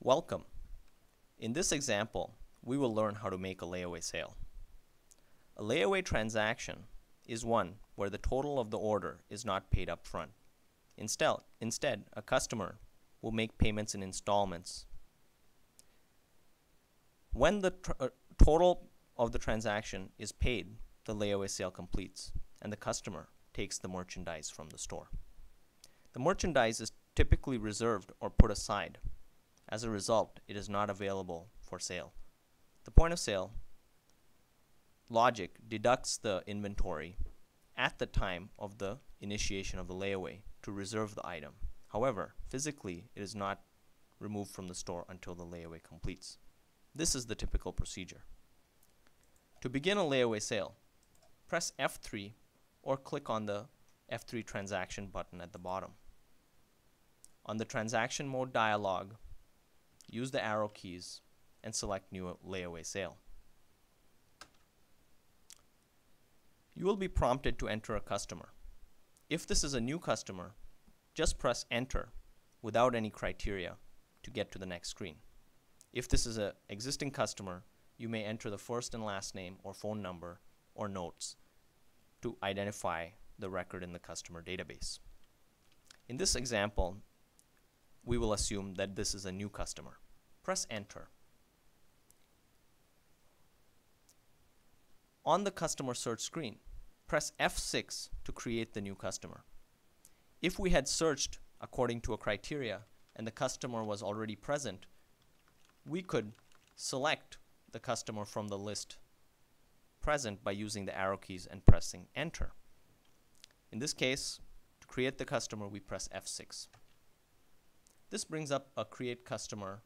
Welcome. In this example, we will learn how to make a layaway sale. A layaway transaction is one where the total of the order is not paid up front. Instead, a customer will make payments in installments. When the total of the transaction is paid, the layaway sale completes, and the customer takes the merchandise from the store. The merchandise is typically reserved or put aside. As a result, it is not available for sale. The point of sale logic deducts the inventory at the time of the initiation of the layaway to reserve the item. However, physically, it is not removed from the store until the layaway completes. This is the typical procedure. To begin a layaway sale, press F3 or click on the F3 transaction button at the bottom. On the transaction mode dialog, use the arrow keys and select New Layaway Sale. You will be prompted to enter a customer. If this is a new customer, just press Enter without any criteria to get to the next screen. If this is an existing customer, you may enter the first and last name or phone number or notes to identify the record in the customer database. In this example, we will assume that this is a new customer. Press Enter. On the customer search screen, press F6 to create the new customer. If we had searched according to a criteria and the customer was already present, we could select the customer from the list present by using the arrow keys and pressing Enter. In this case, to create the customer, we press F6. This brings up a Create Customer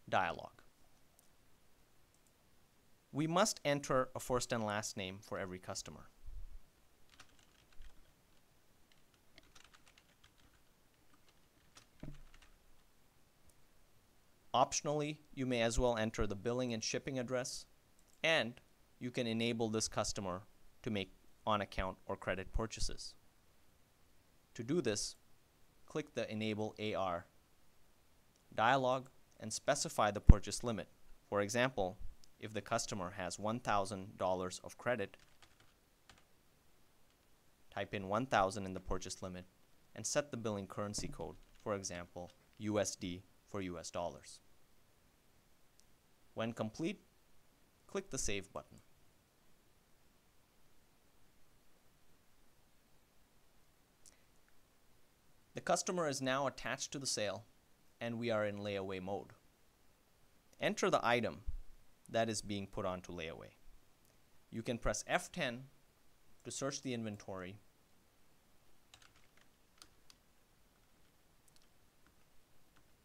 dialog. We must enter a first and last name for every customer. Optionally, you may as well enter the billing and shipping address, and you can enable this customer to make on-account or credit purchases. To do this, click the Enable AR dialog and specify the purchase limit. For example, if the customer has $1,000 of credit, type in 1,000 in the purchase limit and set the billing currency code, for example, USD for US dollars. When complete, click the Save button. The customer is now attached to the sale, and we are in layaway mode. Enter the item that is being put onto layaway. You can press F10 to search the inventory.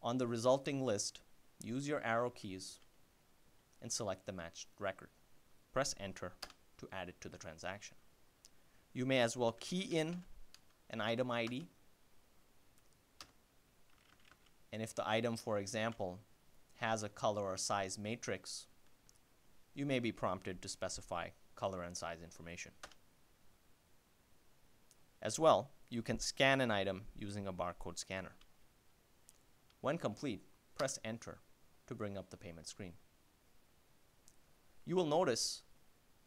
On the resulting list, use your arrow keys and select the matched record. Press Enter to add it to the transaction. You may as well key in an item ID. And if the item, for example, has a color or size matrix, you may be prompted to specify color and size information. As well, you can scan an item using a barcode scanner. When complete, press Enter to bring up the payment screen. You will notice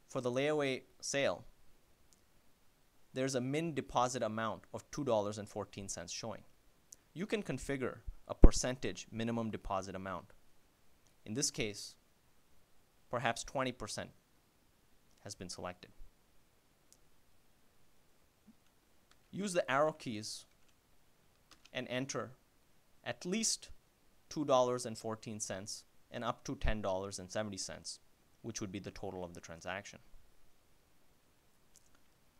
for the layaway sale, there's a min deposit amount of $2.14 showing. You can configure a percentage minimum deposit amount. In this case, perhaps 20% has been selected. Use the arrow keys and enter at least $2.14 and up to $10.70, which would be the total of the transaction.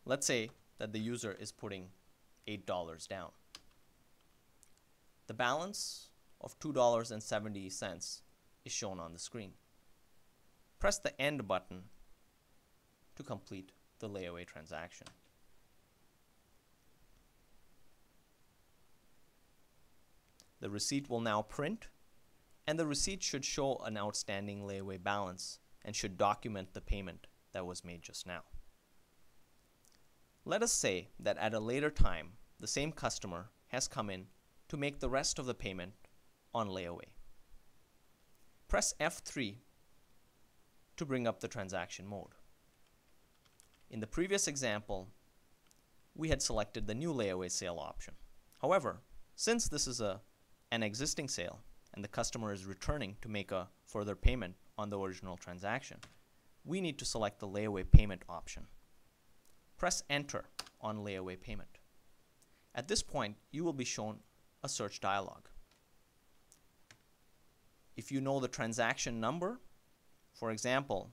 Let's say that the user is putting $8 down. The balance of $2.70 is shown on the screen. Press the End button to complete the layaway transaction. The receipt will now print, and the receipt should show an outstanding layaway balance and should document the payment that was made just now. Let us say that at a later time, the same customer has come in to make the rest of the payment on layaway. Press F3 to bring up the transaction mode. In the previous example, we had selected the new layaway sale option. However, since this is an existing sale and the customer is returning to make a further payment on the original transaction, we need to select the layaway payment option. Press Enter on layaway payment. At this point, you will be shown a search dialog. If you know the transaction number, for example,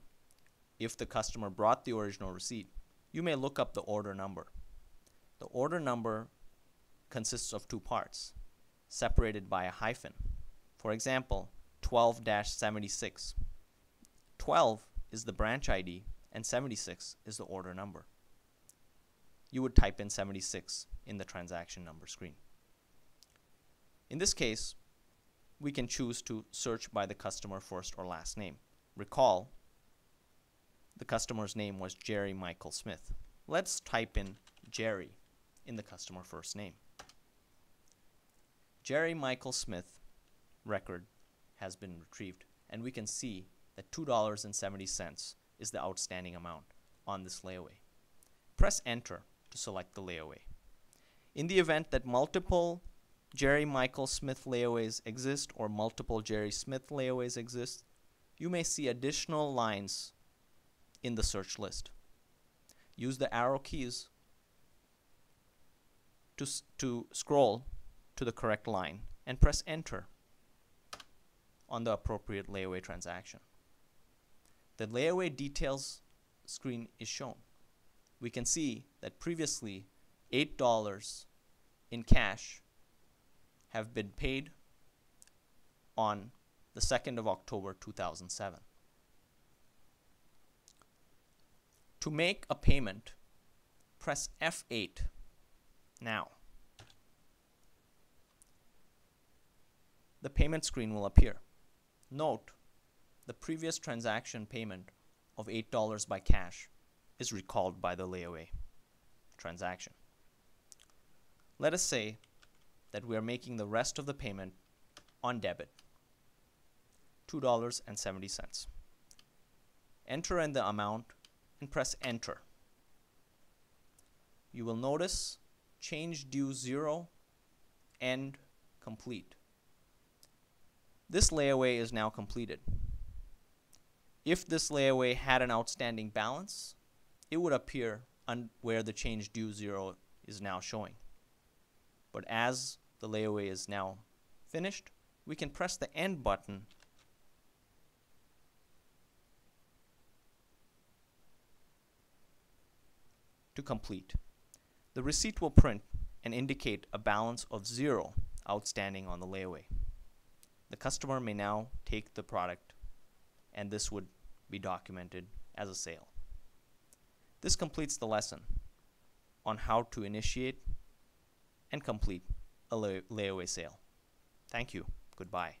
if the customer brought the original receipt, you may look up the order number. The order number consists of two parts, separated by a hyphen. For example, 12-76. 12 is the branch ID and 76 is the order number. You would type in 76 in the transaction number screen. In this case, we can choose to search by the customer first or last name. Recall, the customer's name was Jerry Michael Smith. Let's type in Jerry in the customer first name. Jerry Michael Smith record has been retrieved, and we can see that $2.70 is the outstanding amount on this layaway. Press Enter to select the layaway. In the event that multiple Jerry Michael Smith layaways exist or multiple Jerry Smith layaways exist, you may see additional lines in the search list. Use the arrow keys to scroll to the correct line and press Enter on the appropriate layaway transaction. The layaway details screen is shown. We can see that previously $8 in cash have been paid on the 2nd of October 2007. To make a payment, press F8 now. The payment screen will appear. Note, the previous transaction payment of $8 by cash is recalled by the layaway transaction. Let us say that we are making the rest of the payment on debit, $2.70. Enter in the amount and press Enter. You will notice change due 0 and complete. This layaway is now completed. If this layaway had an outstanding balance, it would appear where the change due 0 is now showing. But as the layaway is now finished, we can press the End button to complete. The receipt will print and indicate a balance of 0 outstanding on the layaway. The customer may now take the product, and this would be documented as a sale. This completes the lesson on how to initiate and complete a layaway sale. Thank you. Goodbye.